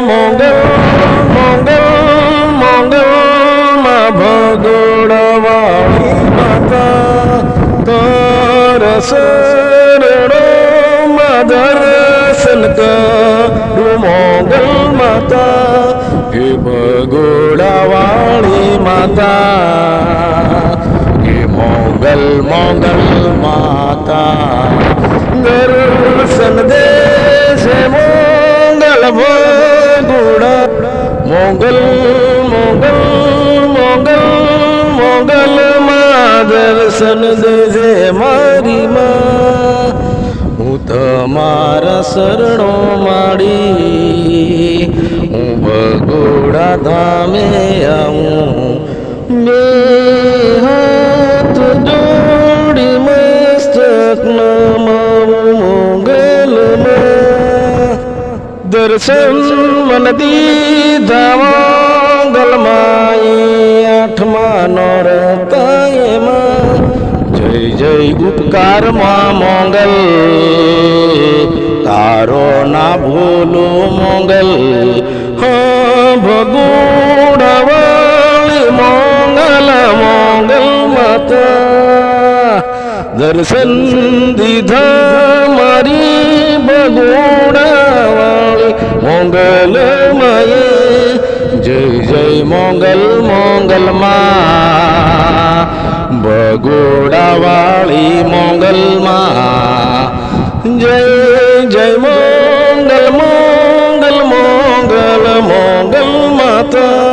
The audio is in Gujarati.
મોગલ મોગલ મોગલ માં ભગોળવાળી માતા તરસ દર્શન કરું મોગલ માતા હે ભગોળાવાળી માતા હે મોગલ મોગલ માતા દર્શન દે છે મોગલ ભગોળા મોગલ મોગલ મોગલ મોગલ માં દર્શન દેજે મારી માં હું તમારા શરણો માડી હું ભગોળા ધામે આવું બે હાથ જોડી મસ્તક નમાવું મોગલમાં દર્શન મન દીધા મોગલમાં આઠમા નોરતાએમાં જય જય ઉપકારમાં મોગલ તારો ના ભૂલો મોગલ હા ભગોળાવાળી મોગલ મોગલ માતા દર્શન દીધા મારી ભગોળાવાળી મોગલ માએ જય જય મોગલ મોગલ માં ભગોળાવાળી મોગલ માં જય જય મોગલ મોગલ મોગલ મોગલ માતા